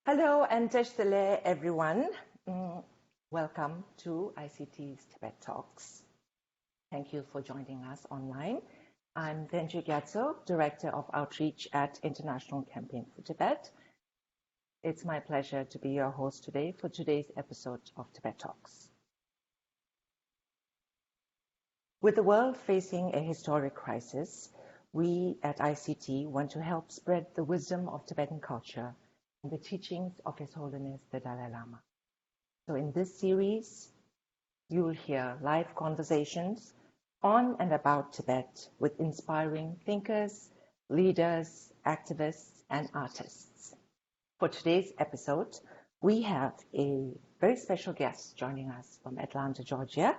Hello and Teshtele, everyone. Welcome to ICT's Tibet Talks. Thank you for joining us online. I'm Tenju Gyatso, Director of Outreach at International Campaign for Tibet. It's my pleasure to be your host today for today's episode of Tibet Talks. With the world facing a historic crisis, we at ICT want to help spread the wisdom of Tibetan culture and the teachings of His Holiness the Dalai Lama. So in this series, you will hear live conversations on and about Tibet with inspiring thinkers, leaders, activists, and artists. For today's episode, we have a very special guest joining us from Atlanta, Georgia,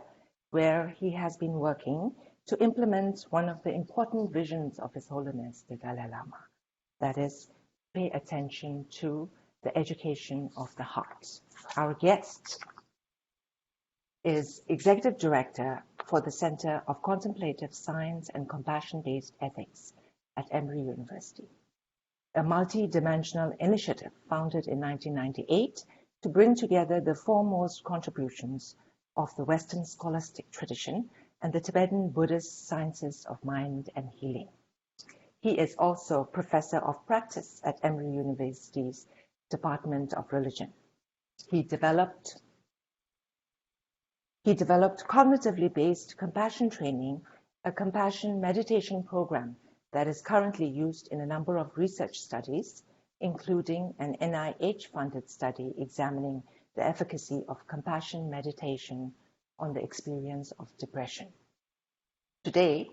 where he has been working to implement one of the important visions of His Holiness the Dalai Lama, that is, pay attention to the education of the heart. Our guest is Executive Director for the Center of Contemplative Science and Compassion-Based Ethics at Emory University, a multi-dimensional initiative founded in 1998 to bring together the foremost contributions of the Western scholastic tradition and the Tibetan Buddhist sciences of mind and healing. He is also Professor of Practice at Emory University's Department of Religion. He developed cognitively based compassion training, a compassion meditation program that is currently used in a number of research studies, including an NIH-funded study examining the efficacy of compassion meditation on the experience of depression. Today,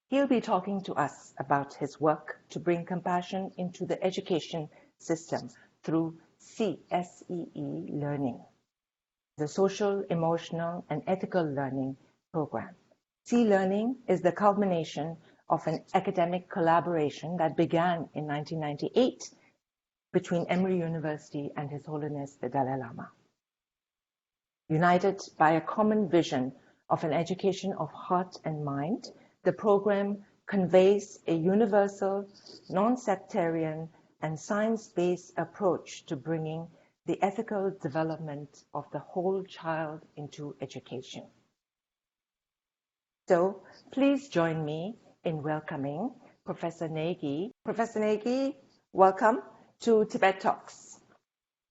he'll be talking to us about his work to bring compassion into the education system through CSEE learning, the Social, Emotional, and Ethical Learning Program. C-Learning is the culmination of an academic collaboration that began in 1998 between Emory University and His Holiness the Dalai Lama. United by a common vision of an education of heart and mind, the program conveys a universal, non-sectarian, and science-based approach to bringing the ethical development of the whole child into education. So please join me in welcoming Professor Negi. Professor Negi, welcome to Tibet Talks.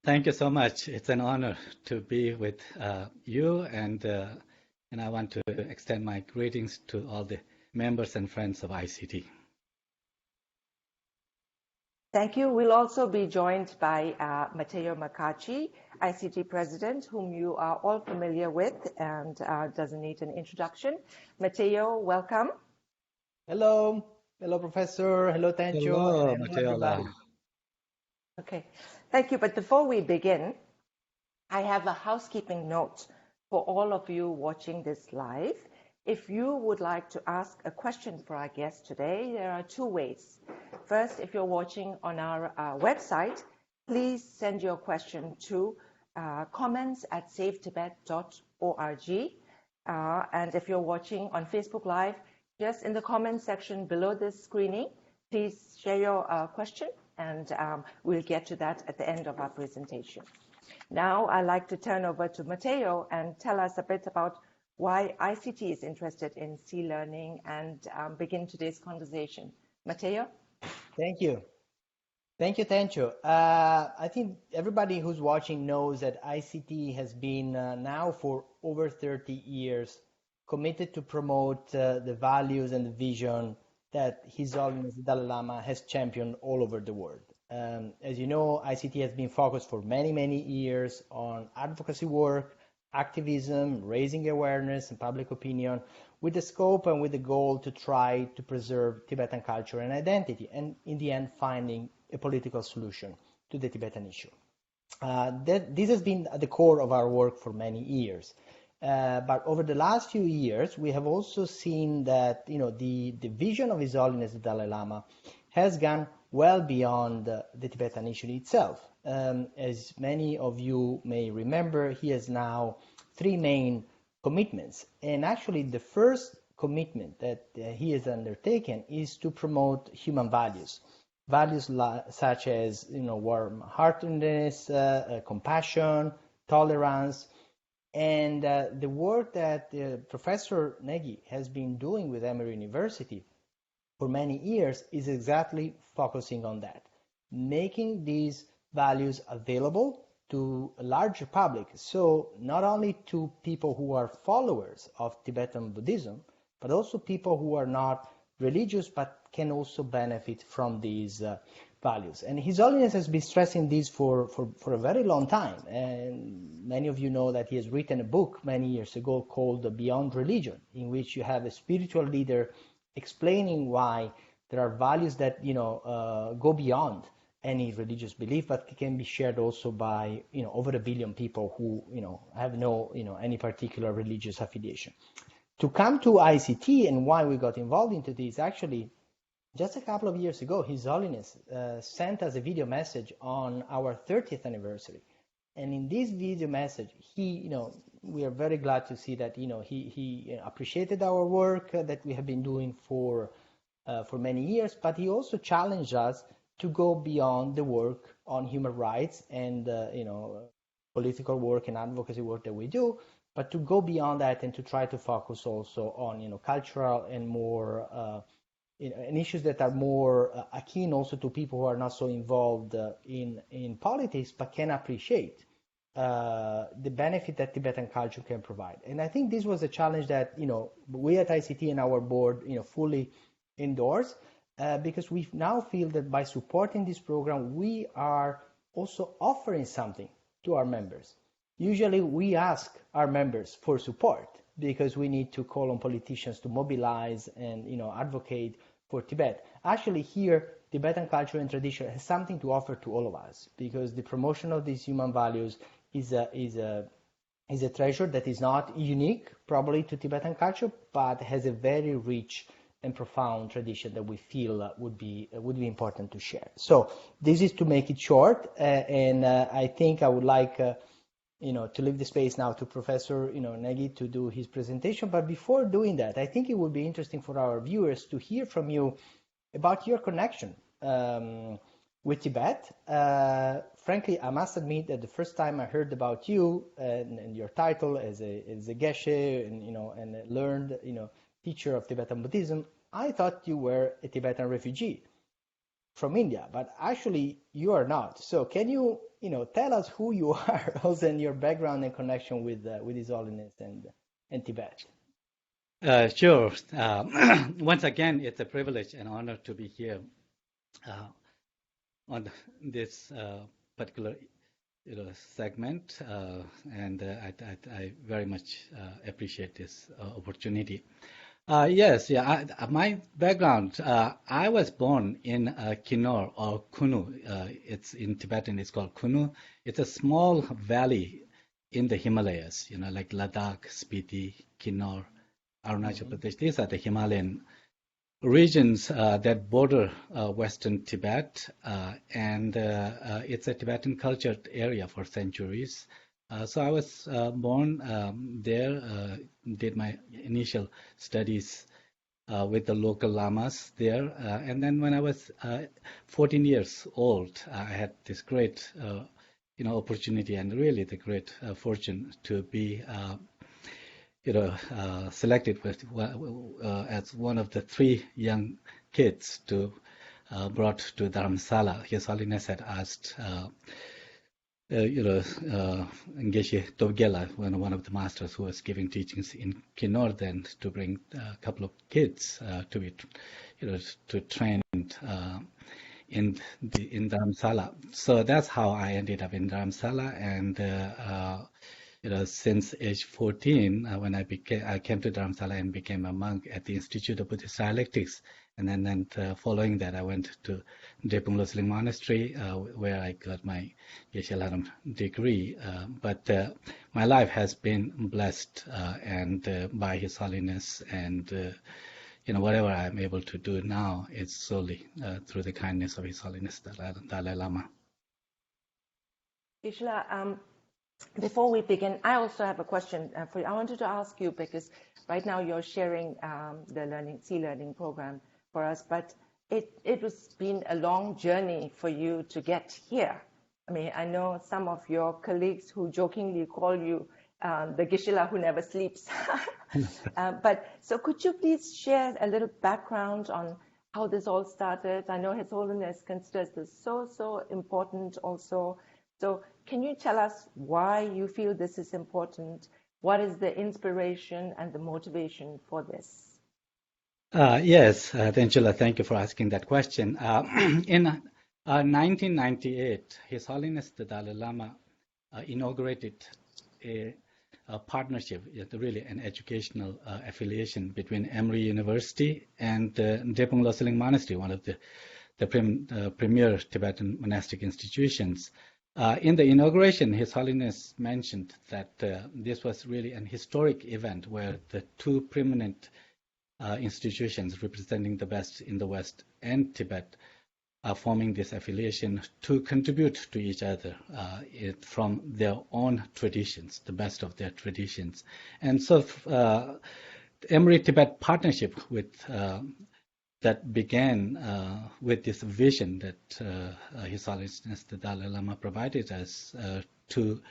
Thank you so much. It's an honor to be with you, and I want to extend my greetings to all the members and friends of ICT. Thank you. We'll also be joined by Matteo Macaci, ICT President, whom you are all familiar with and doesn't need an introduction. Matteo, welcome. Hello. Hello, Professor. Hello, Tencho. Hello, Matteo. Okay, thank you. But before we begin, I have a housekeeping note for all of you watching this live. If you would like to ask a question for our guest today, there are two ways. First, if you're watching on our website, please send your question to comments@savetibet.org. And if you're watching on Facebook Live, just in the comments section below this screening, please share your question, and we'll get to that at the end of our presentation. Now, I'd like to turn over to Matteo and tell us a bit about why ICT is interested in C-learning and begin today's conversation. Matteo? Thank you. Thank you, Tencho. I think everybody who's watching knows that ICT has been now for over 30 years committed to promote the values and the vision that His Holiness the Dalai Lama has championed all over the world. As you know, ICT has been focused for many, many years on advocacy work, activism, raising awareness and public opinion, with the scope and with the goal to try to preserve Tibetan culture and identity, and in the end finding a political solution to the Tibetan issue. This has been at the core of our work for many years. But over the last few years, we have also seen that the vision of His Holiness the Dalai Lama has gone well beyond the Tibetan issue itself. As many of you may remember, he has now three main commitments. And actually, the first commitment that he has undertaken is to promote human values. values such as, warm-heartedness, compassion, tolerance. And the work that Professor Negi has been doing with Emory University for many years is exactly focusing on that, making these values available to a larger public. So not only to people who are followers of Tibetan Buddhism, but also people who are not religious but can also benefit from these values. And His Holiness has been stressing this for a very long time. And many of you know that he has written a book many years ago called Beyond Religion, in which you have a spiritual leader explaining why there are values that go beyond any religious belief, but can be shared also by over 1 billion people who have no any particular religious affiliation. To come to ICT and why we got involved into this, actually, just a couple of years ago, His Holiness sent us a video message on our 30th anniversary, and in this video message, we are very glad to see that he appreciated our work that we have been doing for many years, but he also challenged us to go beyond the work on human rights and political work and advocacy work that we do, but to go beyond that and to try to focus also on cultural and more and issues that are more akin also to people who are not so involved in politics, but can appreciate the benefit that Tibetan culture can provide. And I think this was a challenge that we at ICT and our board fully endorse, because we now feel that by supporting this program, we are also offering something to our members. Usually we ask our members for support because we need to call on politicians to mobilize and advocate for Tibet. Actually here, Tibetan culture and tradition has something to offer to all of us, because the promotion of these human values is a treasure that is not unique probably to Tibetan culture, but has a very rich and profound tradition that we feel would be important to share. So this is to make it short, and I think I would like to leave the space now to Professor Negi to do his presentation. But before doing that, I think it would be interesting for our viewers to hear from you about your connection with Tibet. Frankly, I must admit that the first time I heard about you and your title as a geshe and a learned teacher of Tibetan Buddhism, I thought you were a Tibetan refugee from India, but actually you are not. So can you tell us who you are, also, and your background and connection with His Holiness and Tibet? Sure. Once again, it's a privilege and honor to be here on this particular segment, and I very much appreciate this opportunity. Yes, my background, I was born in Kinnaur, or Kunu. It's in Tibetan, it's called Kunu. It's a small valley in the Himalayas, like Ladakh, Spiti, Kinnaur, Arunachal Pradesh. These are the Himalayan regions that border Western Tibet, and it's a Tibetan cultured area for centuries. So I was born there, did my initial studies with the local lamas there, and then when I was 14 years old, I had this great opportunity and really the great fortune to be selected with, as one of the 3 young kids brought to Dharamsala. His Holiness had asked Geshe Tobgela, one of the masters who was giving teachings in Kinnaur then, to bring a couple of kids to be, to train in Dharamsala. So that's how I ended up in Dharamsala, and since age 14, when I came to Dharamsala and became a monk at the Institute of Buddhist Dialectics. And then following that, I went to Dept Monastery, where I got my Geshe Laram degree. But my life has been blessed and by His Holiness, and whatever I'm able to do now is solely through the kindness of His Holiness Dalai Lama. Geshe, before we begin, I also have a question for you. I wanted to ask you, because right now you're sharing the Sea Learning program for us, but it was been a long journey for you to get here. I mean, I know some of your colleagues who jokingly call you the Geshe-la who never sleeps. But so could you please share a little background on how this all started? I know His Holiness considers this so important also. So can you tell us why you feel this is important? What is the inspiration and the motivation for this? Yes, Angela, thank you for asking that question. In 1998, His Holiness the Dalai Lama inaugurated a partnership, really an educational affiliation between Emory University and Drepung Losling Monastery, one of the premier Tibetan monastic institutions. In the inauguration, His Holiness mentioned that this was really an historic event where the two preeminent institutions representing the best in the West and Tibet are forming this affiliation to contribute to each other from their own traditions, the best of their traditions. And so Emory-Tibet partnership with that began with this vision that His Holiness the Dalai Lama provided us to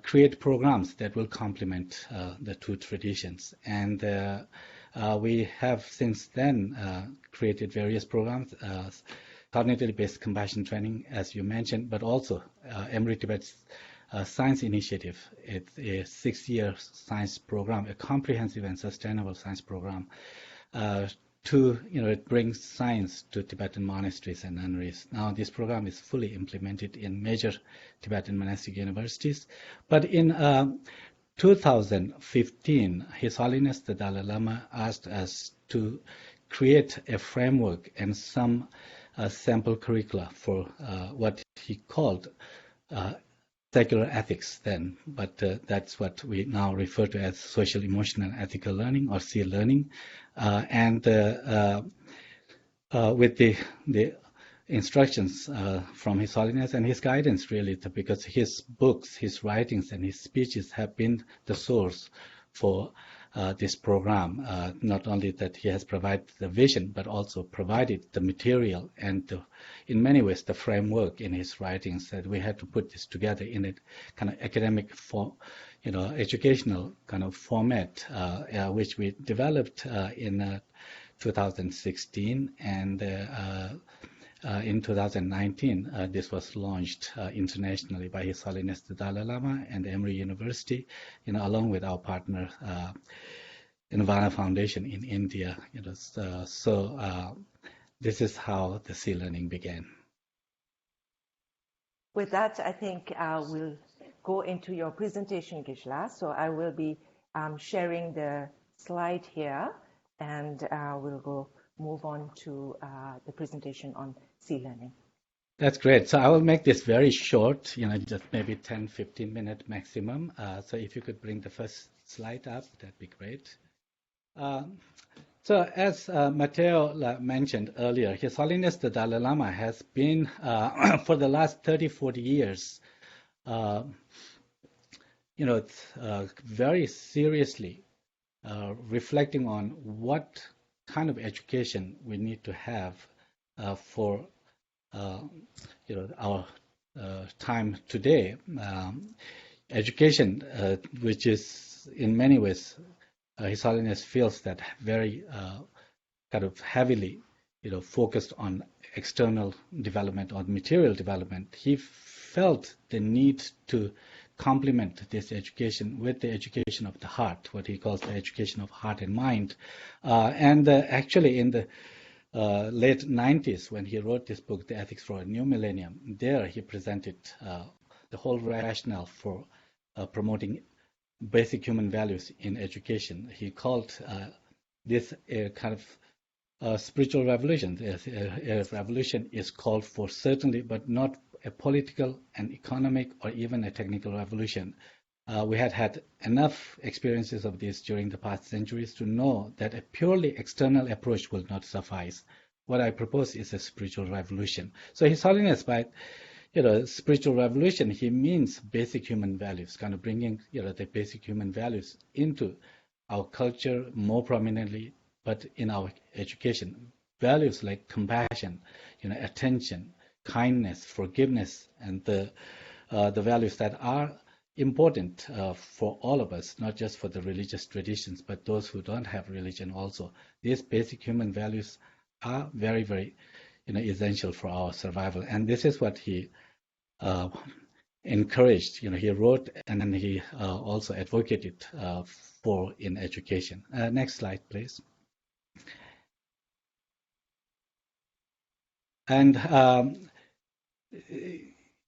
create programs that will complement the two traditions. And we have since then created various programs, cognitively based compassion training, as you mentioned, but also Emory Tibet's science initiative. It's a 6-year science program, a comprehensive and sustainable science program it brings science to Tibetan monasteries and nunneries. Now this program is fully implemented in major Tibetan monastic universities. But in 2015, His Holiness the Dalai Lama asked us to create a framework and some sample curricula for what he called secular ethics then, but that's what we now refer to as social, emotional, and ethical learning, or SEAL learning. With the instructions from His Holiness and his guidance, really, because his books, his writings, and his speeches have been the source for this program. Not only that he has provided the vision, but also provided the material and in many ways the framework in his writings, that we had to put this together in a kind of academic educational kind of format, which we developed in 2016, and in 2019, this was launched internationally by His Holiness the Dalai Lama and Emory University, along with our partner, Nirvana Foundation in India. This is how the SEA learning began. With that, I think we'll go into your presentation, Geshe-la. So I will be sharing the slide here, and we'll move on to the presentation on SEA learning. That's great. So I will make this very short, just maybe 10, 15 minute maximum. So if you could bring the first slide up, that'd be great. So as Matteo mentioned earlier, His Holiness the Dalai Lama has been, for the last 30, 40 years, very seriously reflecting on what kind of education we need to have for our time today. Education, which is in many ways, His Holiness feels that very kind of heavily, focused on external development or material development. He felt the need to complement this education with the education of the heart, what he calls the education of heart and mind. Actually, in the late 90s, when he wrote this book, The Ethics for a New Millennium, there he presented the whole rationale for promoting basic human values in education. He called this a kind of spiritual revolution. A revolution is called for, certainly, but not a political, an economic, or even a technical revolution. We had enough experiences of this during the past centuries to know that a purely external approach will not suffice. What I propose is a spiritual revolution. So His Holiness, by spiritual revolution, he means basic human values, kind of bringing the basic human values into our culture more prominently, but in our education. values like compassion, attention, kindness, forgiveness, and the values that are important for all of us, not just for the religious traditions, but those who don't have religion also. These basic human values are very, very, essential for our survival. And this is what he encouraged. He wrote and he also advocated for in education. Next slide, please. And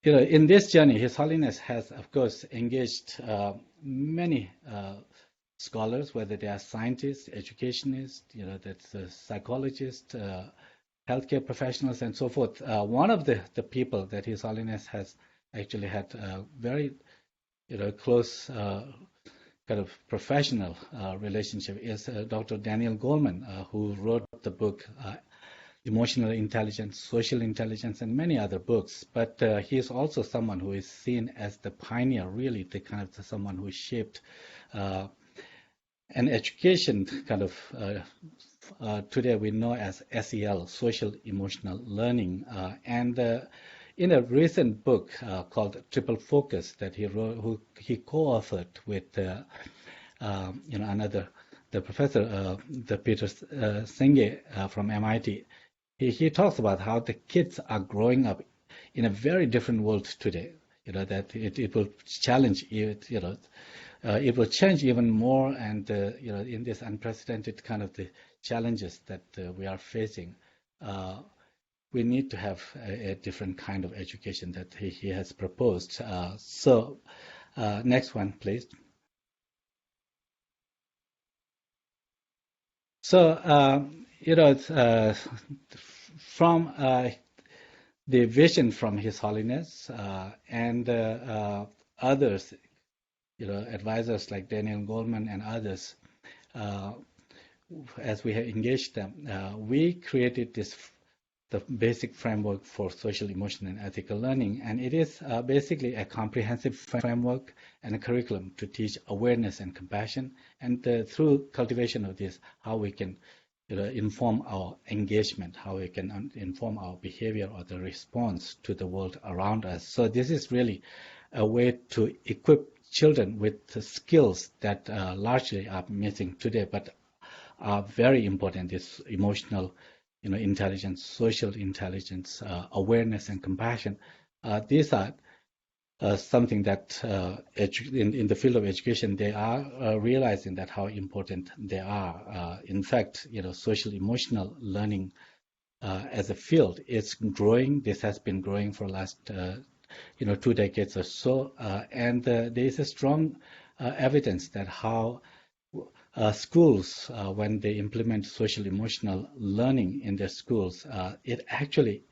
in this journey, His Holiness has, of course, engaged many scholars, whether they are scientists, educationists, that's psychologists, healthcare professionals, and so forth. One of the people that His Holiness has actually had a very, close kind of professional relationship is Dr. Daniel Goleman, who wrote the book Emotional Intelligence, Social Intelligence, and many other books. But he is also someone who is seen as the pioneer, really the kind of someone who shaped an education kind of today we know as SEL, Social Emotional Learning. And in a recent book called Triple Focus that he wrote, he co-authored with another, the professor, the Peter Senge from MIT. He talks about how the kids are growing up in a very different world today. That it will challenge it. It will change even more, and in this unprecedented kind of the challenges that we are facing, we need to have a different kind of education that he has proposed. So, next one, please. So, from the vision from His Holiness and others, advisors like Daniel Goleman and others, as we have engaged them, we created the basic framework for social, emotional, and ethical learning. And it is basically a comprehensive framework and a curriculum to teach awareness and compassion. And through cultivation of this, how we can inform our engagement, how we can inform our behavior or the response to the world around us. So this is really a way to equip children with the skills that largely are missing today, but are very important. This emotional, intelligence, social intelligence, awareness, and compassion. These are something that in the field of education, they are realizing that how important they are. In fact, social emotional learning as a field is growing. This has been growing for the last 2 decades or so, and there is a strong evidence that how schools, when they implement social emotional learning in their schools, it actually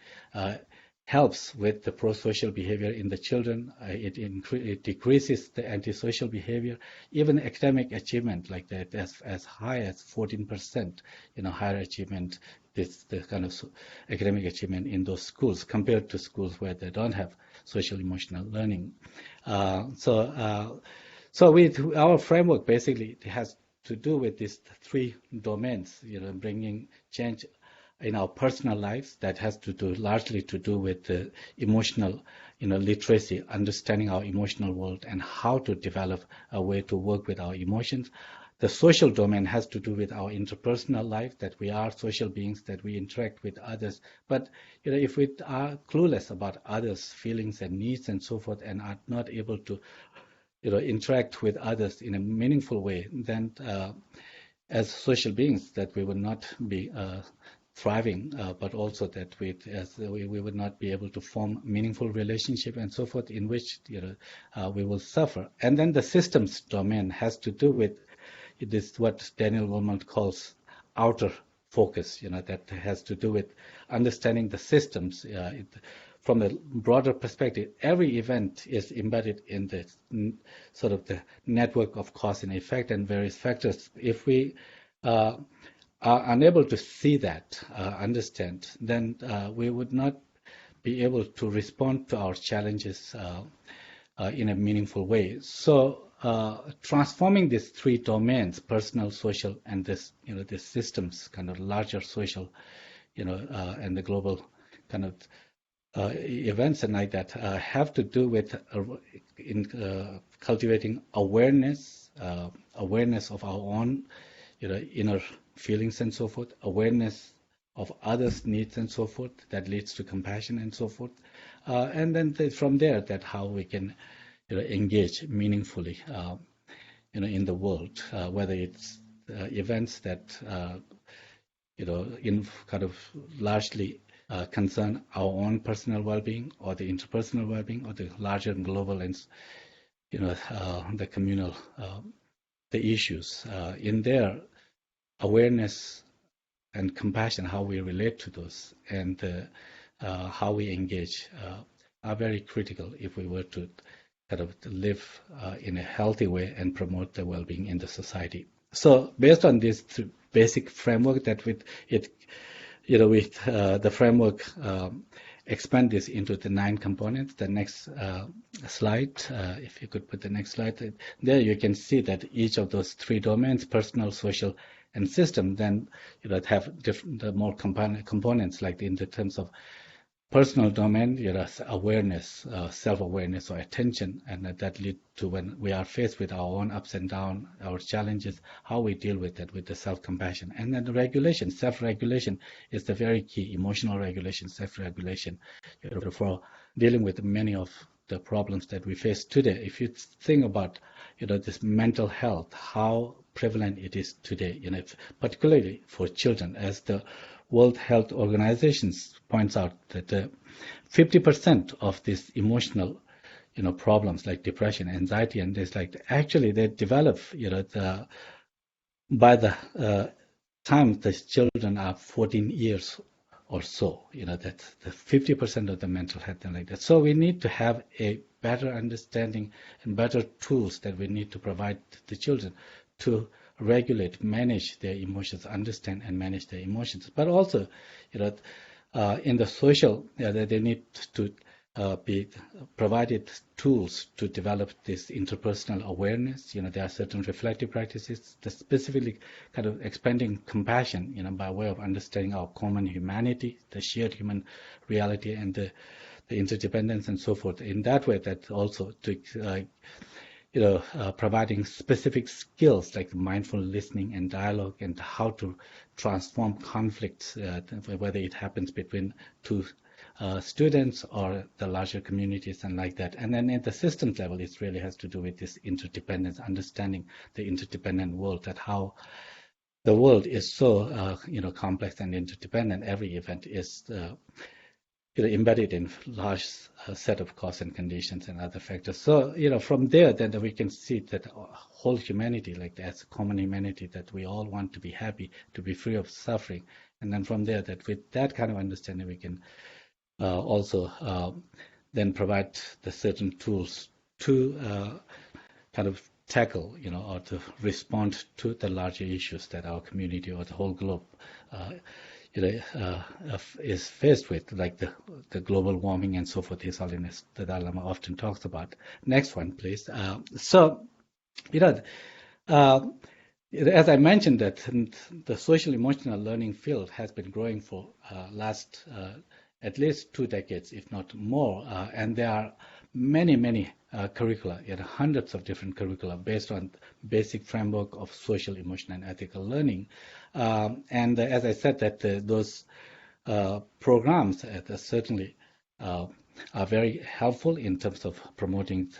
helps with the pro-social behavior in the children. It decreases the antisocial behavior, even academic achievement like that, as high as 14%, higher achievement, the kind of academic achievement in those schools compared to schools where they don't have social emotional learning. So our framework basically has to do with these 3 domains, bringing change in our personal lives. That has to do largely to do with the emotional, literacy, understanding our emotional world and how to develop a way to work with our emotions. The social domain has to do with our interpersonal life, that we are social beings, that we interact with others. But if we are clueless about others' feelings and needs and so forth, and are not able to interact with others in a meaningful way, then as social beings that we would not be thriving, but also that we would not be able to form meaningful relationship and so forth, in which we will suffer. And then the systems domain has to do with this, what Daniel Goleman calls outer focus, that has to do with understanding the systems. From a broader perspective, every event is embedded in the sort of the network of cause and effect and various factors. If we are unable to see that, understand, then we would not be able to respond to our challenges in a meaningful way. So transforming these 3 domains, personal, social, and this, the systems, kind of larger social, and the global kind of events and like that have to do with cultivating awareness of our own, inner feelings and so forth, awareness of others' needs and so forth, that leads to compassion and so forth, and then from there, that how we can, engage meaningfully, in the world, whether it's events that, in kind of largely concern our own personal well-being or the interpersonal well-being or the larger and global and, the communal, the issues. In their awareness and compassion, how we relate to those and how we engage are very critical if we were to kind of live in a healthy way and promote the well-being in the society. So based on this basic framework that with the framework expand this into the 9 components. The next slide, if you could put the next slide, there you can see that each of those 3 domains, personal, social, and system, then have different, more components, like in the terms of personal domain, awareness, self-awareness or attention, and that lead to when we are faced with our own ups and downs, our challenges, how we deal with that with the self-compassion. And then the regulation, self-regulation is the very key, emotional regulation, self-regulation, for dealing with many of the problems that we face today. If you think about, this mental health, how prevalent it is today, particularly for children, as the World Health Organization points out that 50% of these emotional, problems like depression, anxiety, and this, like, actually they develop, by the time the children are 14 years or so, that's the 50% of the mental health and like that. So we need to have a better understanding and better tools that we need to provide the children to regulate, manage their emotions, understand and manage their emotions. But also, in the social, they need to be provided tools to develop this interpersonal awareness. There are certain reflective practices that specifically kind of expanding compassion, by way of understanding our common humanity, the shared human reality, and the interdependence and so forth. In that way, that also to providing specific skills like mindful listening and dialogue, and how to transform conflicts, whether it happens between 2 students or the larger communities and like that. And then at the systems level, it really has to do with this interdependence, understanding the interdependent world, that how the world is so complex and interdependent. Every event is embedded in large set of cause and conditions and other factors. So, from there, then we can see that whole humanity, like as common humanity, that we all want to be happy, to be free of suffering. And then from there, that with that kind of understanding, we can also then provide the certain tools to kind of tackle, or to respond to the larger issues that our community or the whole globe is faced with, like the global warming and so forth. His Holiness the Dalai Lama often talks about. Next one, please. As I mentioned, that the social emotional learning field has been growing for last at least 2 decades, if not more, and there are many curricula, hundreds of different curricula based on basic framework of social, emotional, and ethical learning. And as I said, that those programs certainly are very helpful in terms of promoting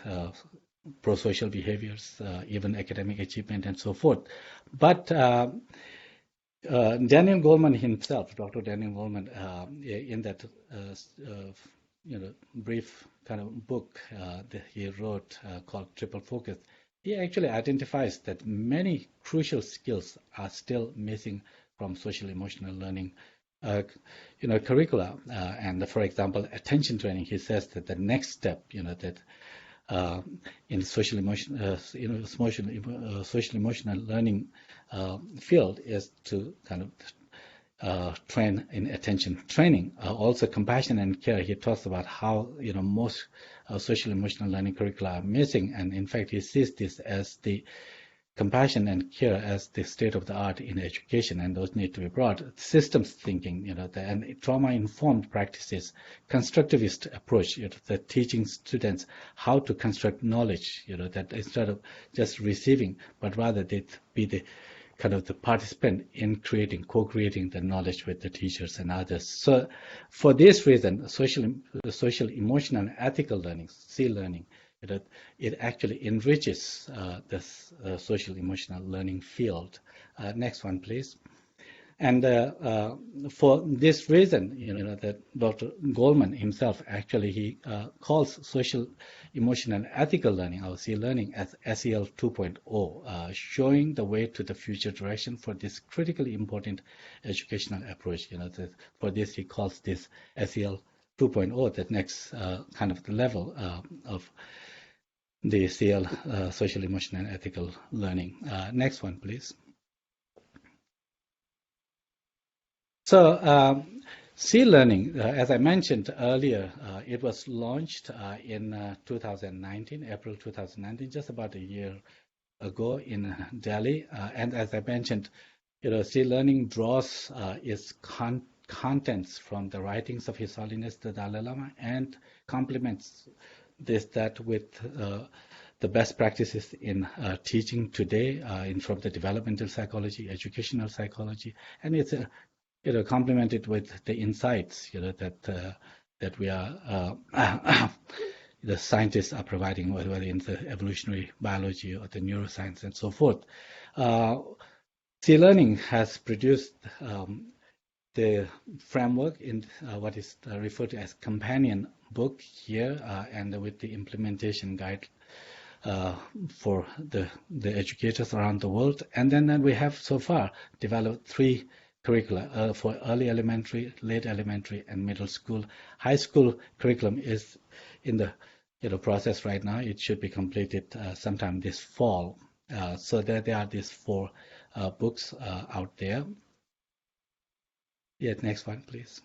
pro-social behaviors, even academic achievement, and so forth. But Daniel Goleman himself, Dr. Daniel Goleman, in that brief kind of book that he wrote called Triple Focus, he actually identifies that many crucial skills are still missing from social emotional learning curricula. And for example, attention training, he says that the next step, that in social emotional learning field is to kind of train in attention training. Also compassion and care, he talks about how most social emotional learning curricula are missing, and in fact he sees this as the compassion and care as the state of the art in education, and those need to be brought. Systems thinking, and trauma-informed practices, constructivist approach, that teaching students how to construct knowledge, that instead of just receiving, but rather they be the kind of the participant in co-creating the knowledge with the teachers and others. So for this reason, social, emotional, and ethical learning, C learning, it actually enriches this social emotional learning field. Next one, please. And for this reason, that Dr. Goleman himself actually he calls social, emotional, and ethical learning, our C learning, as SEL 2.0, showing the way to the future direction for this critically important educational approach. For this he calls this SEL 2.0, the next kind of the level of the CL, social, emotional, and ethical learning. Next one, please. So C learning, as I mentioned earlier, it was launched in 2019, April 2019, just about a year ago in Delhi. And as I mentioned, C learning draws its contents from the writings of His Holiness the Dalai Lama and complements that with the best practices in teaching today, from the developmental psychology, educational psychology, and it's complemented with the insights that we are the scientists are providing, whether in the evolutionary biology or the neuroscience and so forth. C learning has produced the framework in what is referred to as companion book here, and with the implementation guide for the educators around the world. And then we have so far developed 3 curricula for early elementary, late elementary, and middle school. High school curriculum is in the process right now. It should be completed sometime this fall. So there are these 4 books out there. Yeah, next one, please.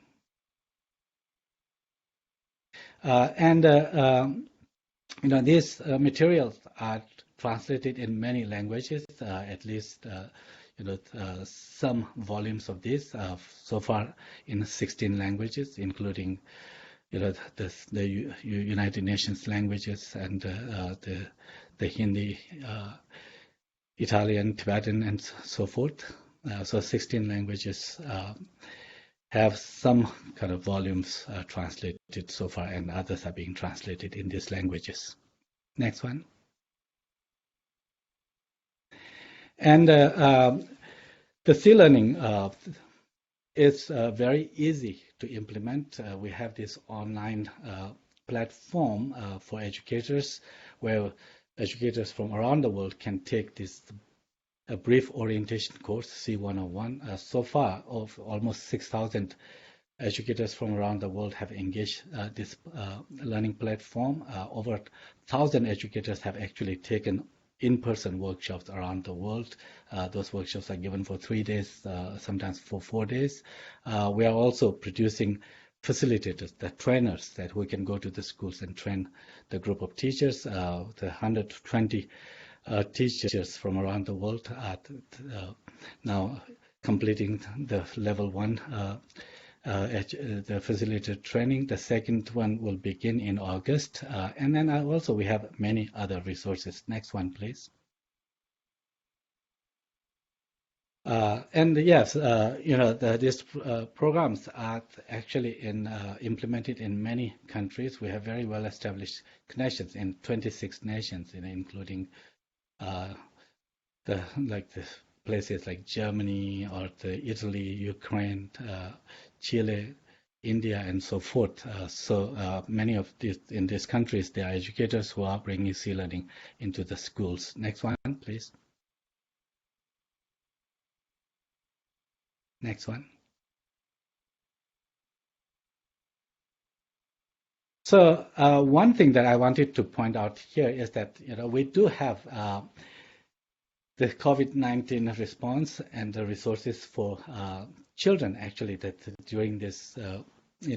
These materials are translated in many languages, at least some volumes of this so far in 16 languages, including the United Nations languages and the Hindi, Italian, Tibetan, and so forth. So 16 languages have some kind of volumes translated so far, and others are being translated in these languages. Next one. And the C learning is very easy to implement. We have this online platform for educators, where educators from around the world can take this a brief orientation course, C101. So far, of almost 6,000 educators from around the world have engaged this learning platform. Over 1,000 educators have actually taken in-person workshops around the world. Those workshops are given for 3 days, sometimes for 4 days. We are also producing facilitators, the trainers that we can go to the schools and train the group of teachers. The 120 teachers from around the world are now completing the level 1 the facilitator training. The second one will begin in August. And then also we have many other resources. Next one, please. And yes, these programs are actually implemented in many countries. We have very well-established connections in 26 nations, including the places like Germany or Italy, Ukraine, Chile, India, and so forth. So many of in these countries, there are educators who are bringing C learning into the schools. Next one, please. Next one. So one thing that I wanted to point out here is that we do have the COVID-19 response and the resources for children, actually, that during this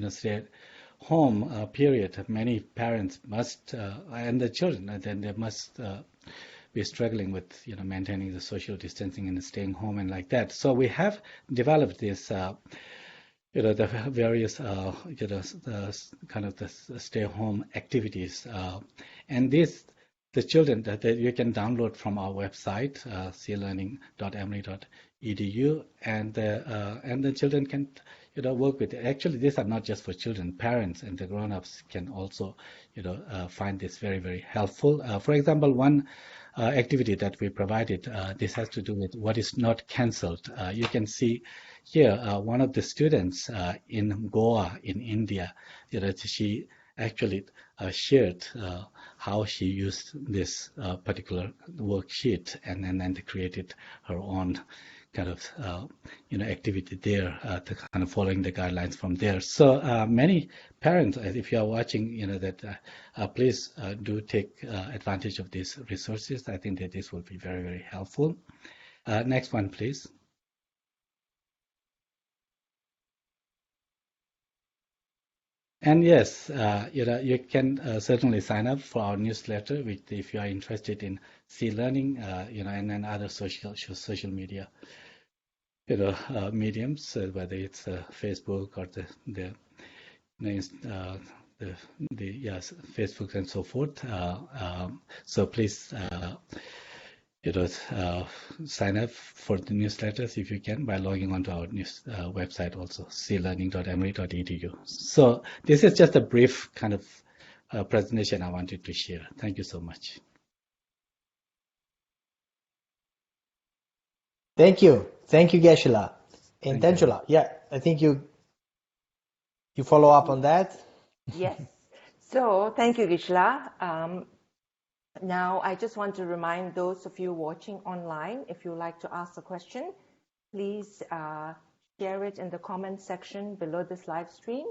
stay-at-home period, many parents must, and the children, then they must we're struggling with, maintaining the social distancing and staying home and like that. So we have developed this, the various, kind of the stay-home activities, and the children that you can download from our website, clearning.emory.edu, and the children can, work with it. Actually, these are not just for children. Parents and the grown-ups can also, find this very, very helpful. For example, one activity that we provided, this has to do with what is not cancelled. You can see here one of the students in Goa in India, she actually shared how she used this particular worksheet, and then created her own kind of activity there, to kind of following the guidelines from there. So many parents, if you are watching, that please do take advantage of these resources. I think that this will be very, very helpful. Next one, please. And yes, you can certainly sign up for our newsletter, which if you are interested in learning, and then other social media, mediums, whether it's Facebook or the Facebook and so forth. So please, sign up for the newsletters if you can by logging onto our news website also, clearning.emory.edu. So this is just a brief kind of presentation I wanted to share. Thank you so much. Thank you, Geshe-la. And Tenzin, yeah, I think you follow up on that. Yes. So thank you, Geshe-la. Now, I just want to remind those of you watching online, if you would like to ask a question, please share it in the comment section below this live stream.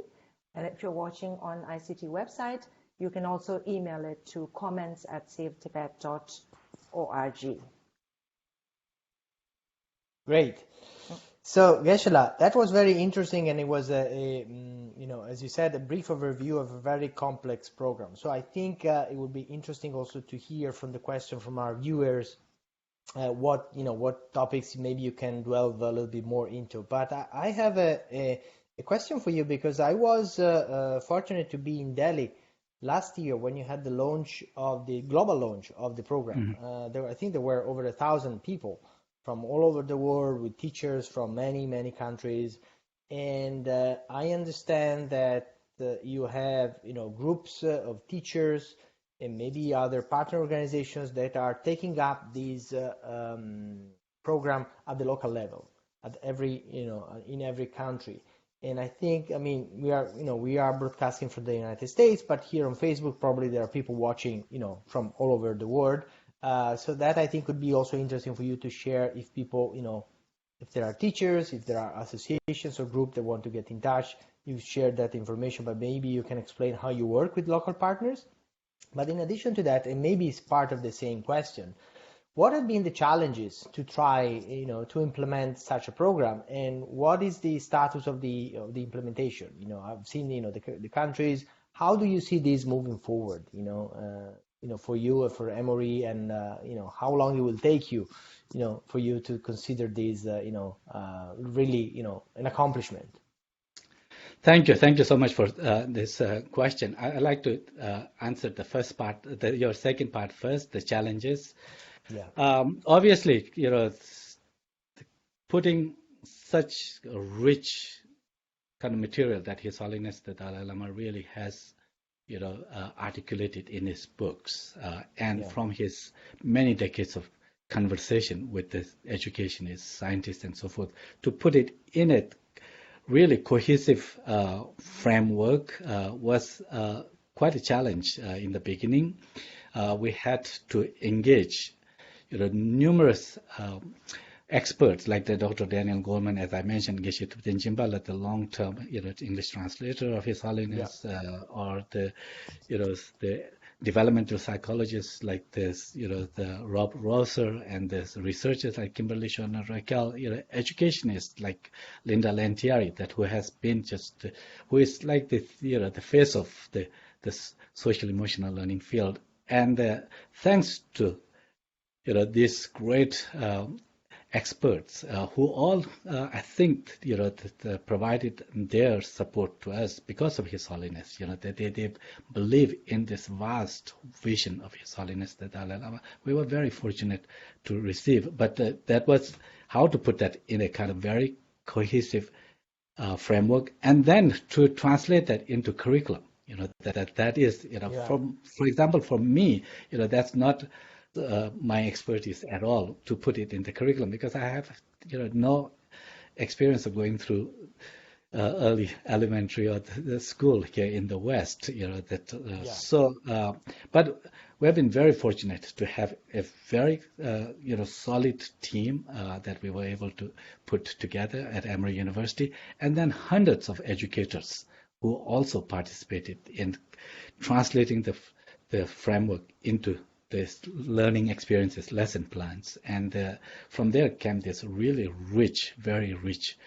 And if you're watching on ICT website, you can also email it to comments@savetibet.org. Great. So, Geshe-la, that was very interesting, and it was as you said, a brief overview of a very complex program. So I think it would be interesting also to hear from the question from our viewers, what topics maybe you can delve a little bit more into. But I have a question for you, because I was fortunate to be in Delhi last year when you had the global launch of the program. I think there were over 1,000 people from all over the world, with teachers from many, many countries. And I understand that you have, groups of teachers and maybe other partner organizations that are taking up these program at the local level, at in every country. And I think, we are broadcasting from the United States, but here on Facebook, probably there are people watching, from all over the world. So that I think would be also interesting for you to share, if people, if there are teachers, if there are associations or groups that want to get in touch, you share that information, but maybe you can explain how you work with local partners. But in addition to that, and maybe it's part of the same question, what have been the challenges to try, to implement such a program, and what is the status of the implementation? I've seen, the countries. How do you see this moving forward? For you, for Emory, and how long it will take you, for you to consider this, really, an accomplishment. Thank you so much for this question. I'd like to answer the first part, your second part first, the challenges. Yeah. Obviously, putting such a rich kind of material that His Holiness the Dalai Lama really has articulated in his books, and from his many decades of conversation with the educationists, scientists, and so forth, to put it in a really cohesive framework was quite a challenge in the beginning. We had to engage numerous experts like the Dr. Daniel Goleman, as I mentioned, Geshe Thupten Jinpa, the long-term English translator of His Holiness, or the developmental psychologists like this, the Rob Rosser, and the researchers like Kimberly Shona Raquel, educationists like Linda Lantieri, who has been who is like the face of the social emotional learning field. And thanks to these great experts who all, I think, provided their support to us because of His Holiness. That they believe in this vast vision of His Holiness the Dalai Lama. We were very fortunate to receive, but that was how to put that in a kind of very cohesive framework, and then to translate that into curriculum. That is, for example, for me, that's not my expertise at all to put it in the curriculum, because I have, no experience of going through early elementary or the school here in the West. But we have been very fortunate to have a very, solid team that we were able to put together at Emory University, and then hundreds of educators who also participated in translating the framework into this learning experiences, lesson plans, and from there came this really rich, very rich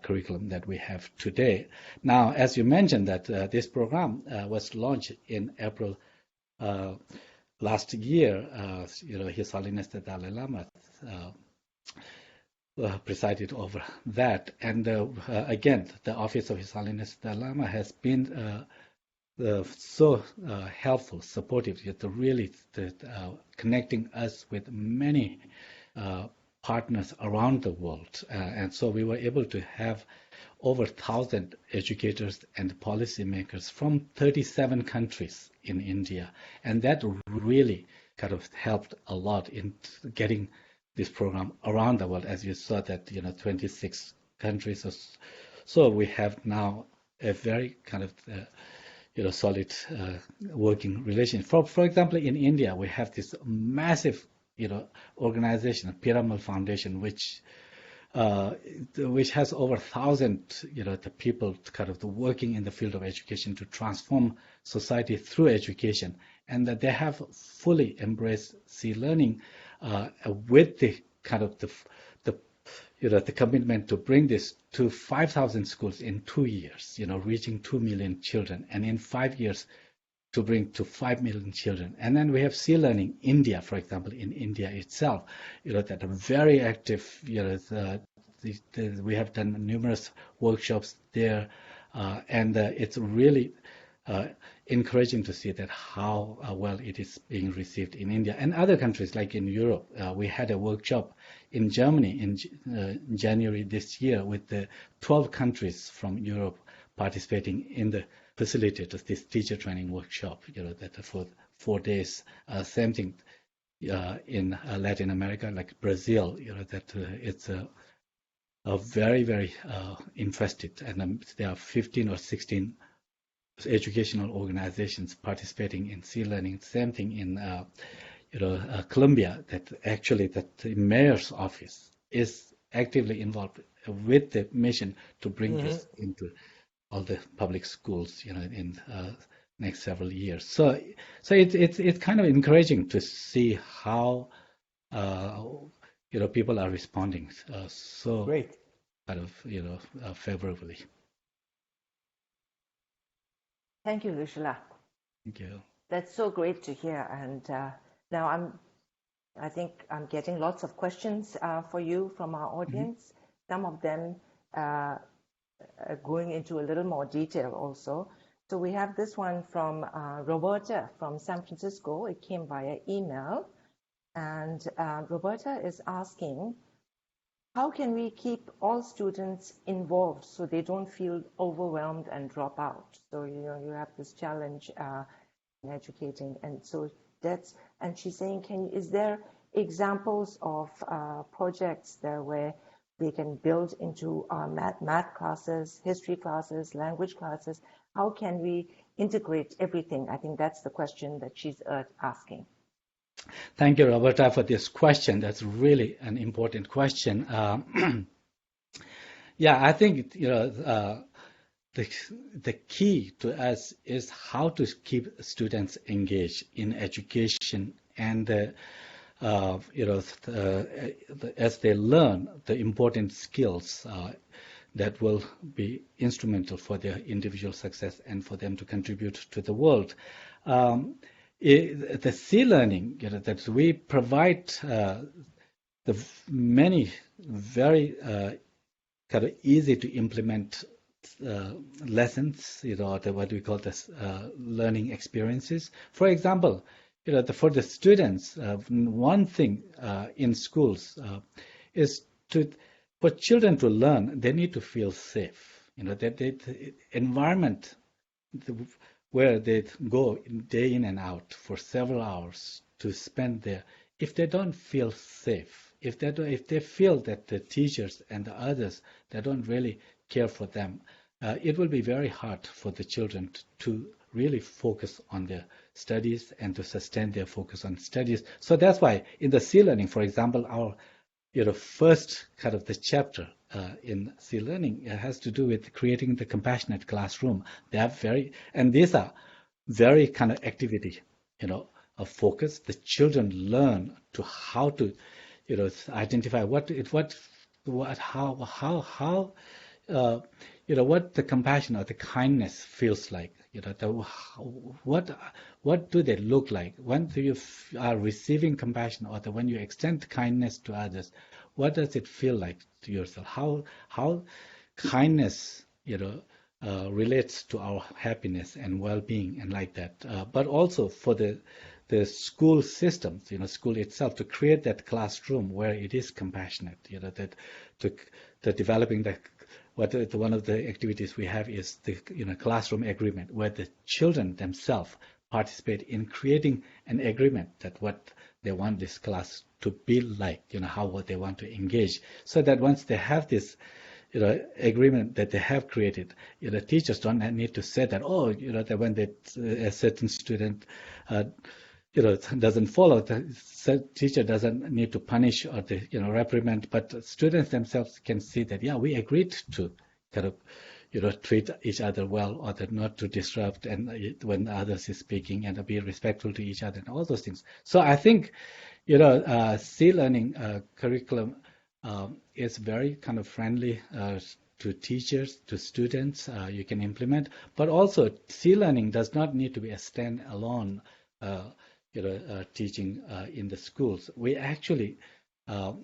curriculum that we have today. Now, as you mentioned, that this program was launched in April last year. His Holiness the Dalai Lama presided over that, and again, the Office of His Holiness the Dalai Lama has been so helpful, supportive, really connecting us with many partners around the world. And so we were able to have over 1,000 educators and policymakers from 37 countries in India. And that really kind of helped a lot in getting this program around the world. As you saw that, 26 countries. So we have now a very kind of solid working relation. For example, in India, we have this massive, organization, Piramal Foundation, which has over 1,000, the people kind of working in the field of education to transform society through education, and that they have fully embraced C-learning with the kind of the commitment to bring this to 5,000 schools in 2 years, reaching 2 million children, and in 5 years to bring to 5 million children. And then we have C-learning India, for example, in India itself, that are very active. We have done numerous workshops there, and it's really encouraging to see that how well it is being received in India and other countries like in Europe. We had a workshop in Germany in January this year with the 12 countries from Europe participating in the facilitators, this teacher training workshop, that for 4 days. Same thing in Latin America, like Brazil, that it's a very, very interested, and there are 15 or 16 educational organizations participating in C-learning. Same thing in Colombia, that actually the mayor's office is actively involved with the mission to bring this into all the public schools, in next several years. So it's kind of encouraging to see how people are responding so great, kind of favorably. Thank you, Vishala. Thank you. That's so great to hear. And now I think I'm getting lots of questions for you from our audience. Some of them going into a little more detail also. So we have this one from Roberta from San Francisco. It came via email. And Roberta is asking, how can we keep all students involved so they don't feel overwhelmed and drop out? So, you have this challenge in educating. And so and she's saying, is there examples of projects there where they can build into our math classes, history classes, language classes? How can we integrate everything? I think that's the question that she's asking. Thank you, Roberta, for this question. That's really an important question. I think the key to us is how to keep students engaged in education, and as they learn the important skills that will be instrumental for their individual success and for them to contribute to the world. the C learning, that we provide the many very kind of easy to implement lessons, what we call this learning experiences. For example, for the students, one thing in schools is for children to learn, they need to feel safe. That the environment where they go day in and out for several hours to spend there, if they don't feel safe, if they feel that the teachers and the others, they don't really care for them, it will be very hard for the children to really focus on their studies and to sustain their focus on studies. So that's why in the C learning, for example, our first kind of the chapter in C learning has to do with creating the compassionate classroom. These are very kind of activity, of focus. The children learn to how to, identify what the compassion or the kindness feels like. What do they look like when you are receiving compassion, or when you extend kindness to others? What does it feel like to yourself? How kindness, relates to our happiness and well-being and like that. But also for the school systems, school itself, to create that classroom where it is compassionate. That to developing that. One of the activities we have is the classroom agreement, where the children themselves participate in creating an agreement that what they want this class to be like, how they want to engage, so that once they have this agreement that they have created, teachers don't need to say that, that when a certain student doesn't follow, the teacher doesn't need to punish or reprimand, but students themselves can see that, we agreed to kind of, treat each other well, or that not to disrupt and when others is speaking, and to be respectful to each other and all those things. So I think, C learning curriculum is very kind of friendly to teachers, to students. You can implement, but also C learning does not need to be a standalone teaching in the schools. We actually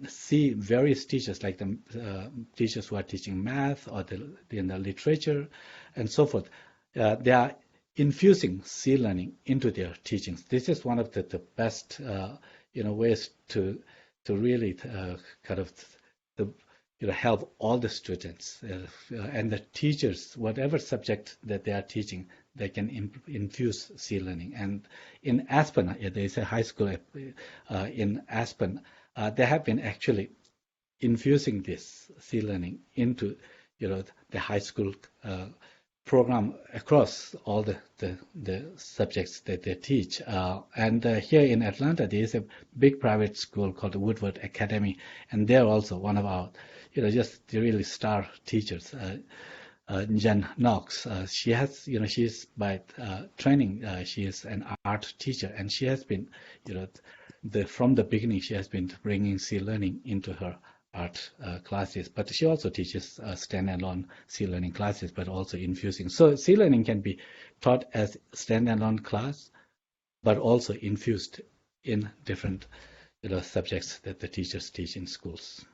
see various teachers, like the teachers who are teaching math or in the literature and so forth. They are infusing C learning into their teachings. This is one of the best ways to really kind of help all the students and the teachers, whatever subject that they are teaching, they can infuse C learning. And in Aspen, there is a high school in Aspen. They have been actually infusing this C learning into the high school program across all the subjects that they teach. And here in Atlanta, there is a big private school called the Woodward Academy, and they're also one of our just the really star teachers. Jen Knox, she has, she's by training, she is an art teacher, and she has been, from the beginning, she has been bringing C learning into her art classes. But she also teaches standalone C learning classes, but also infusing. So C learning can be taught as standalone class, but also infused in different, subjects that the teachers teach in schools.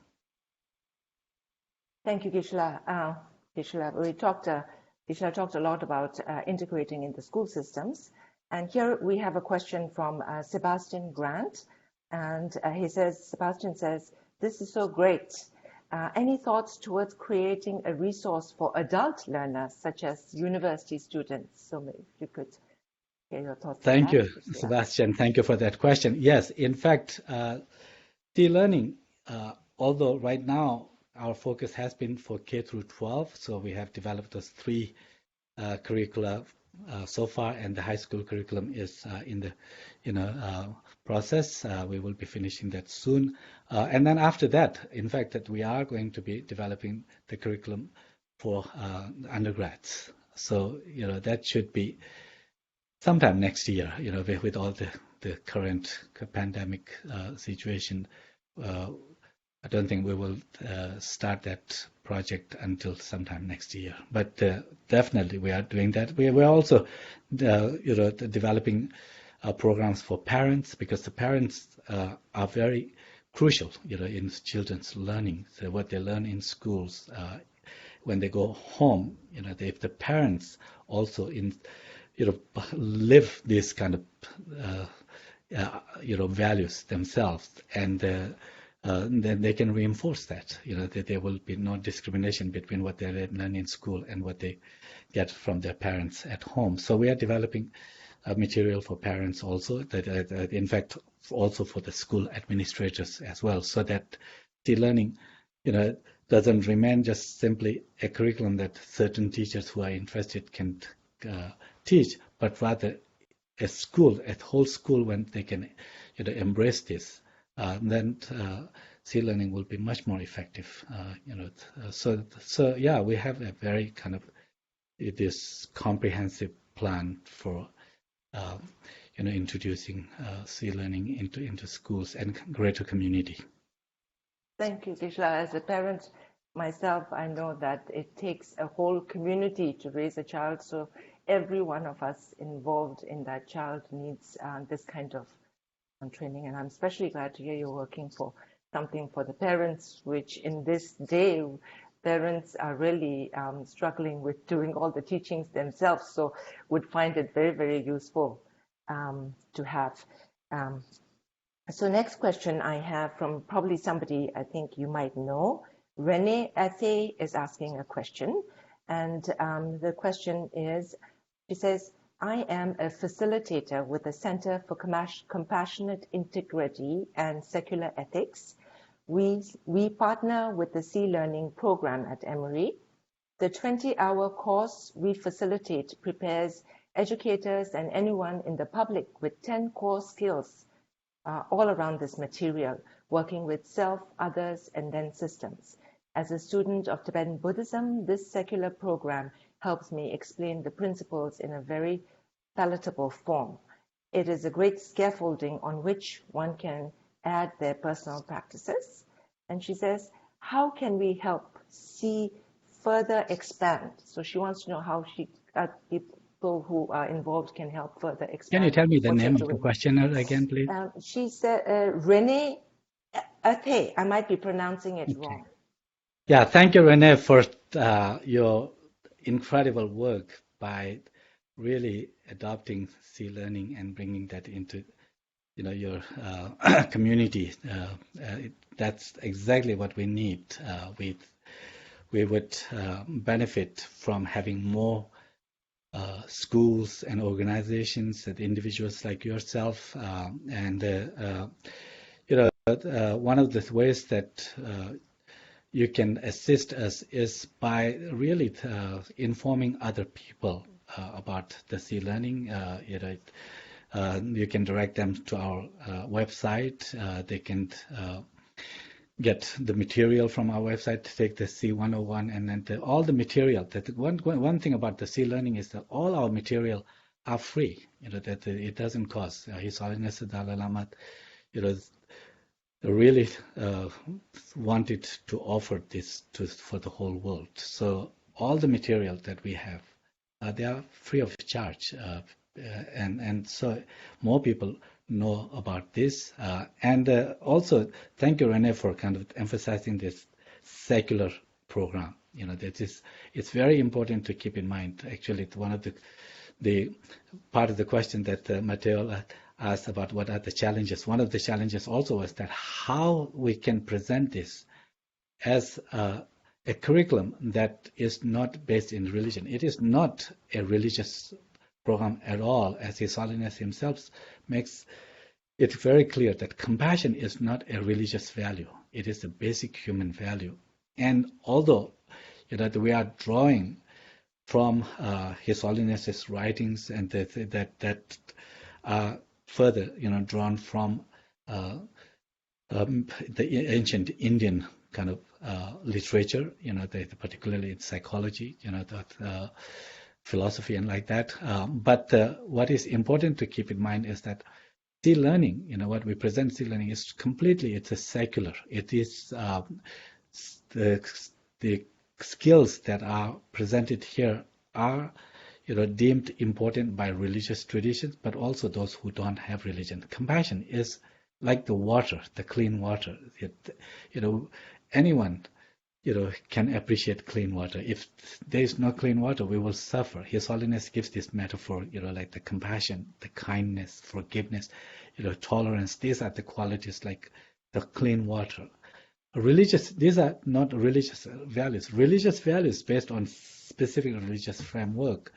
Thank you, Gisela. Gisela talked a lot about integrating in the school systems. And here we have a question from Sebastian Grant. And Sebastian says, this is so great. Any thoughts towards creating a resource for adult learners, such as university students? So if you could hear your thoughts. Thank you, Sebastian. Thank you for that question. Yes, in fact, C learning, although right now, our focus has been for K through 12, so we have developed those 3 curricula so far, and the high school curriculum is in the process. We will be finishing that soon, and then after that, in fact, that we are going to be developing the curriculum for undergrads. So that should be sometime next year. With all the current pandemic situation. I don't think we will start that project until sometime next year, but definitely we are doing that. We are also, developing programs for parents, because the parents are very crucial, in children's learning. So what they learn in schools, when they go home, if the parents also live this kind of values themselves, and then they can reinforce that, that there will be no discrimination between what they learn in school and what they get from their parents at home. So we are developing material for parents also, that in fact also for the school administrators as well, so that the learning, doesn't remain just simply a curriculum that certain teachers who are interested can teach, but rather a whole school, when they can embrace this, then C-learning will be much more effective. So yeah, we have a very kind of this comprehensive plan for introducing C-learning into schools and greater community. Thank you, Kishla. As a parent myself, I know that it takes a whole community to raise a child. So every one of us involved in that child needs this kind of training. And I'm especially glad to hear you're working for something for the parents, which in this day, parents are really struggling with doing all the teachings themselves. So would find it very, very useful to have. So next question I have from probably somebody I think you might know. Renee Athe is asking a question. And the question is, she says, I am a facilitator with the Center for Compassionate Integrity and Secular Ethics. We partner with the C-Learning program at Emory. The 20-hour course we facilitate prepares educators and anyone in the public with 10 core skills all around this material, working with self, others, and then systems. As a student of Tibetan Buddhism, this secular program helps me explain the principles in a very palatable form. It is a great scaffolding on which one can add their personal practices. And she says, how can we help see further expand? So she wants to know how people who are involved can help further expand. Can you tell me the name of the questioner again, please? She said, Renee Athe. I might be pronouncing it wrong. Yeah, thank you, Renee, for your incredible work by really adopting C-learning and bringing that into your community. That's exactly what we need. We would benefit from having more schools and organizations and individuals like yourself. One of the ways that you can assist us is by really informing other people about the C-learning. You can direct them to our website. They can get the material from our website, take the C101, and then all the material. That one thing about the C-learning is that all our material are free. That it doesn't cost. His Holiness the Dalai Lama, really wanted to offer this for the whole world. So all the material that we have, they are free of charge, and so more people know about this. And also, thank you, Renee, for kind of emphasizing this secular program. It's very important to keep in mind. Actually, one of the part of the question that Matteo asked about what are the challenges. One of the challenges also was that how we can present this as a curriculum that is not based in religion. It is not a religious program at all, as His Holiness himself makes it very clear that compassion is not a religious value. It is a basic human value. And although we are drawing from His Holiness's writings and that are further drawn from the ancient Indian kind of literature, particularly in psychology, philosophy and like that. But what is important to keep in mind is that C-learning, what we present C-learning is it's a secular. It is the skills that are presented here are, deemed important by religious traditions, but also those who don't have religion. Compassion is like the water, the clean water. Anyone, can appreciate clean water. If there is no clean water, we will suffer. His Holiness gives this metaphor, like the compassion, the kindness, forgiveness, tolerance. These are the qualities like the clean water. These are not religious values. Religious values based on specific religious framework,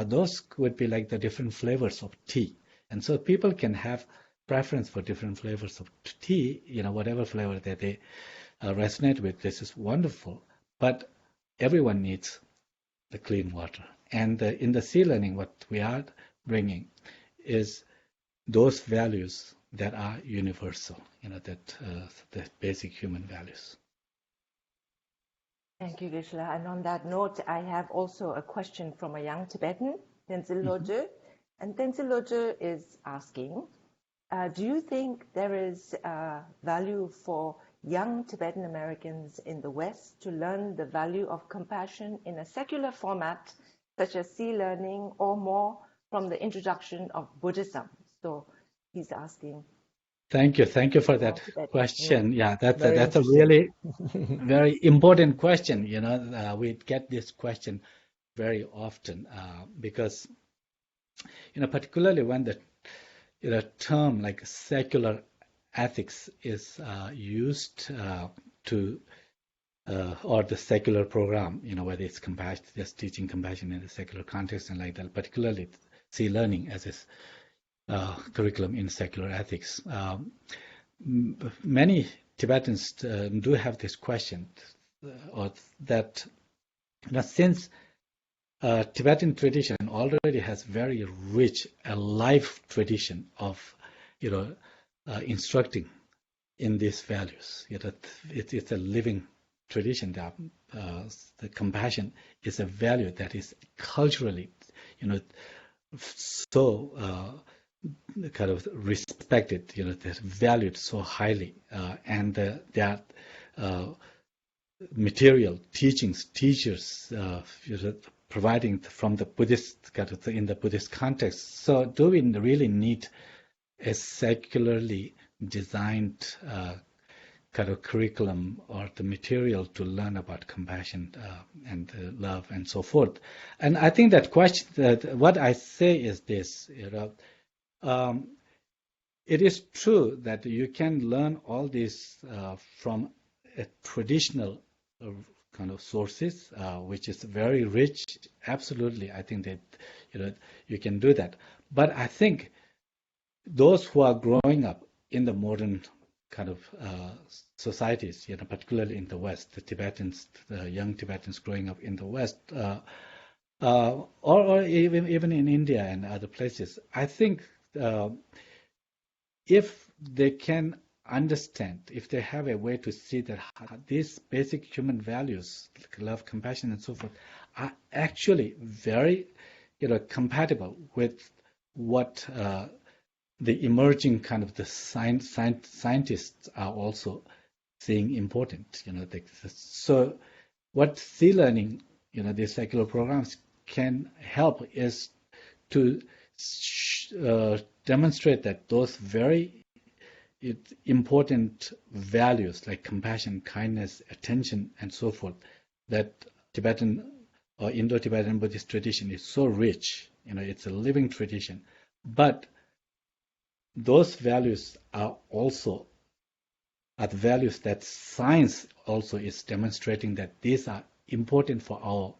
those would be like the different flavors of tea. And so people can have preference for different flavors of tea, whatever flavor that they resonate with. This is wonderful. But everyone needs the clean water. And in the Sea Learning, what we are bringing is those values that are universal, the basic human values. Thank you, Geshe-la. And on that note, I have also a question from a young Tibetan, Tenzin Negi. And Tenzin Negi is asking, do you think there is value for young Tibetan Americans in the West to learn the value of compassion in a secular format, such as Sea Learning, or more from the introduction of Buddhism? So he's asking. Thank you for that question. Yeah, that's a really very important question. We get this question very often because, particularly when the term like secular ethics is used to or the secular program, whether it's compassion, just teaching compassion in the secular context and like that, particularly Sea Learning as its curriculum in secular ethics. Many Tibetans do have this question, or that since Tibetan tradition already has very rich, alive tradition of, instructing in these values. It's a living tradition. That the compassion is a value that is culturally, so kind of respected, they're valued so highly, and that material teachers, providing from the Buddhist, in the Buddhist context. So do we really need a secularly designed kind of curriculum or the material to learn about compassion and love and so forth? And I think that question, what I say is this, it is true that you can learn all this from a traditional kind of sources, which is very rich. Absolutely, I think that you can do that. But I think those who are growing up in the modern kind of societies, particularly in the West, the Tibetans, the young Tibetans growing up in the West, or even in India and other places, I think if they can understand, if they have a way to see that these basic human values, like love, compassion, and so forth, are actually very, compatible with what the emerging kind of the scientists are also seeing important. So what Sea Learning, these secular programs can help is to demonstrate that those very important values like compassion, kindness, attention, and so forth, that Tibetan or Indo-Tibetan Buddhist tradition is so rich, it's a living tradition, but those values are also the values that science also is demonstrating that these are important for our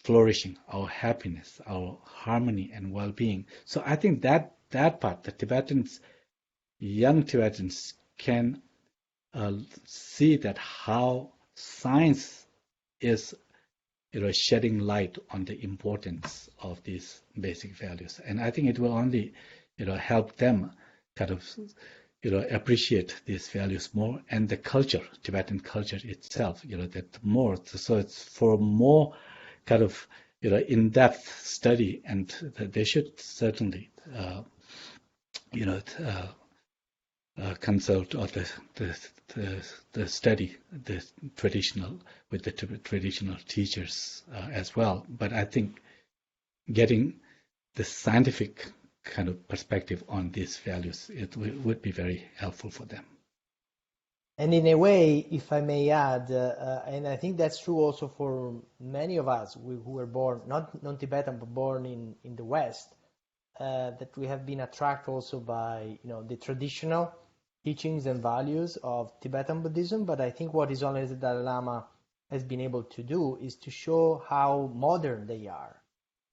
flourishing, our happiness, our harmony and well-being. So I think that part, the Tibetans, young Tibetans can see that how science is shedding light on the importance of these basic values. And I think it will only help them kind of appreciate these values more, and the culture, Tibetan culture itself, that more. So it's for more kind of in-depth study, and they should certainly consult or the study the traditional with the traditional teachers as well. But I think getting the scientific kind of perspective on these values, it would be very helpful for them. And in a way, if I may add, and I think that's true also for many of us who were born, not non-Tibetan, but born in the West, that we have been attracted also by the traditional teachings and values of Tibetan Buddhism. But I think what His Holiness the Dalai Lama has been able to do is to show how modern they are,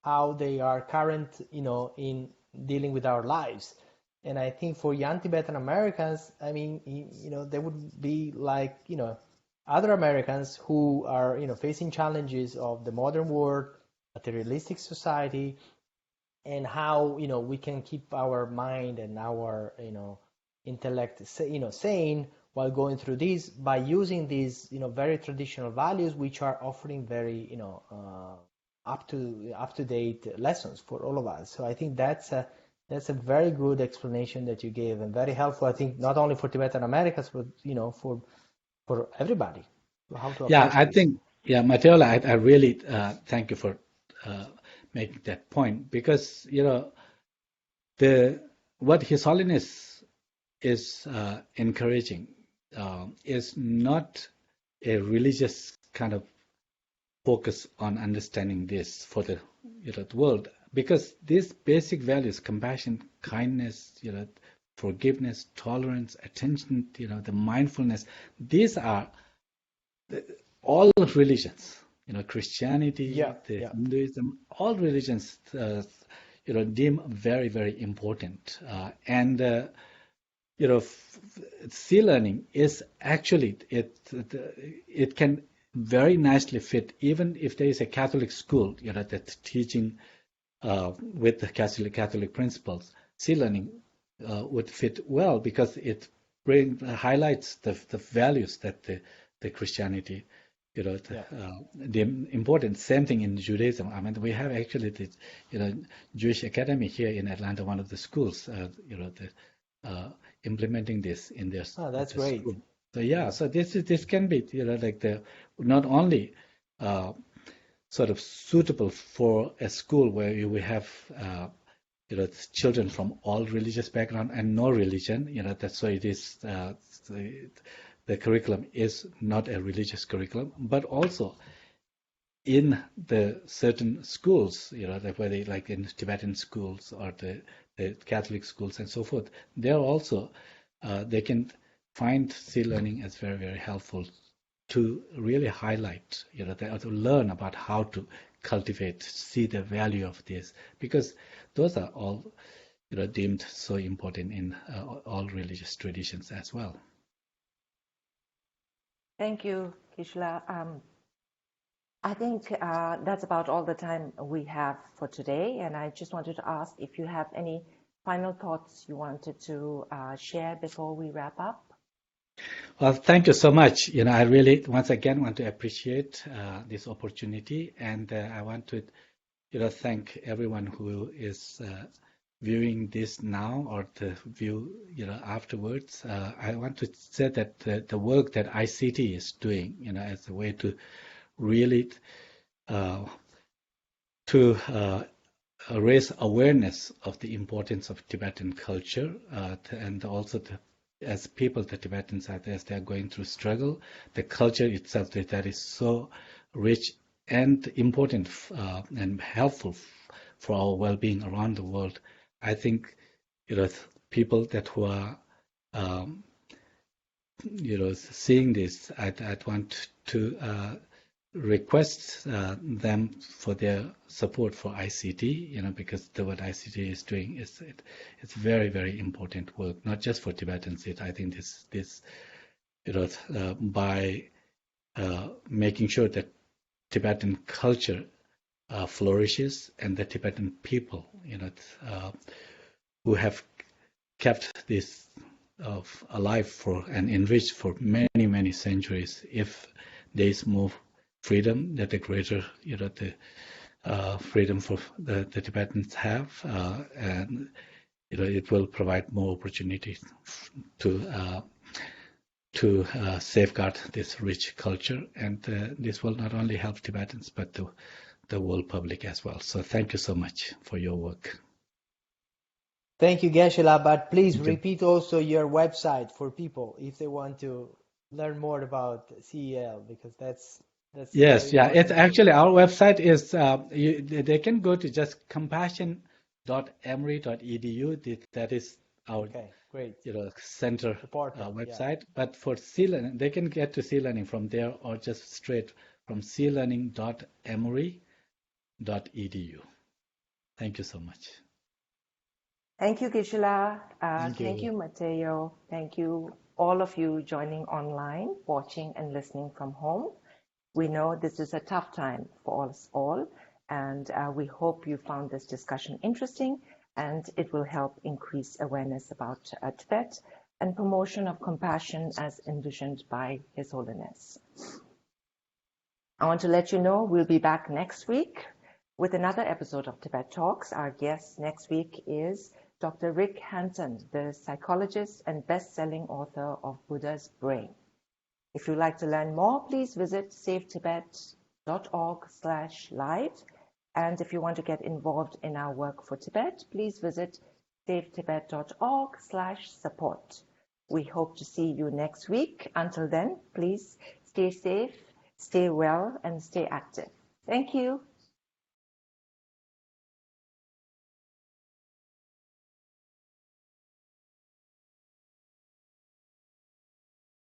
how they are current, in dealing with our lives. And I think for young Tibetan Americans, I mean, they would be like, other Americans who are, facing challenges of the modern world, materialistic society, and how, we can keep our mind and our, intellect, sane while going through this by using these, very traditional values, which are offering very, up to date lessons for all of us. So I think that's a very good explanation that you gave, and very helpful, I think, not only for Tibetan Americans, but for everybody. How to I this. think, Mateola, I really thank you for making that point, because what His Holiness is encouraging is not a religious kind of focus on understanding this for the the world, because these basic values, compassion, kindness, forgiveness, tolerance, attention, the mindfulness, these are all religions, Christianity, Hinduism, all religions, deem very, very important. And sea learning is actually, it can very nicely fit, even if there is a Catholic school, that's teaching with the Catholic principles. Sea learning would fit well, because it highlights the values that the Christianity, the important. Same thing in Judaism. I mean, we have actually the Jewish Academy here in Atlanta, one of the schools, implementing this in their. Oh, that's great. School. So so this can be like the not only sort of suitable for a school where you will have children from all religious background and no religion. That's why it is the curriculum is not a religious curriculum, but also in the certain schools, where they, like in Tibetan schools or the Catholic schools and so forth, they're also they can find sea learning as very, very helpful to really highlight, to learn about how to cultivate, see the value of this, because those are all, deemed so important in all religious traditions as well. Thank you, Kishla. I think that's about all the time we have for today, and I just wanted to ask if you have any final thoughts you wanted to share before we wrap up. Well, thank you so much. I really, once again, want to appreciate this opportunity, and I want to, thank everyone who is viewing this now or to view, afterwards. I want to say that the work that ICT is doing, as a way to really raise awareness of the importance of Tibetan culture, and also as people, the Tibetans, as they are going through struggle, the culture itself that is so rich and important and helpful for our well-being around the world. I think, people that who are, seeing this, I'd want to request them for their support for ICT, because what ICT is doing is it's very, very important work, not just for Tibetans. I think this by making sure that Tibetan culture flourishes, and the Tibetan people, who have kept this alive for and enriched for many, many centuries, if there is more freedom that the greater, the freedom for the Tibetans have, and it will provide more opportunities to safeguard this rich culture, and this will not only help Tibetans but the world public as well. So thank you so much for your work. Thank you, Geshe-la, but please Thank you. repeat also your website for people if they want to learn more about CEL, because that's Yes, very yeah. It's important. actually our website is they can go to just compassion.emory.edu. That is our Okay, great. center The portal, website. But for C Learning, they can get to C Learning from there or just straight from clearning.emory.edu. Thank you so much. Thank you, Gisela. Thank Thank you. you, Mateo. Thank you, all of you joining online, watching and listening from home. We know this is a tough time for us all, and we hope you found this discussion interesting and it will help increase awareness about Tibet and promotion of compassion as envisioned by His Holiness. I want to let you know we'll be back next week with another episode of Tibet Talks. Our guest next week is Dr. Rick Hanson, the psychologist and best-selling author of Buddha's Brain. If you'd like to learn more, please visit savetibet.org/live. And if you want to get involved in our work for Tibet, please visit savetibet.org/support. We hope to see you next week. Until then, please stay safe, stay well, and stay active. Thank you.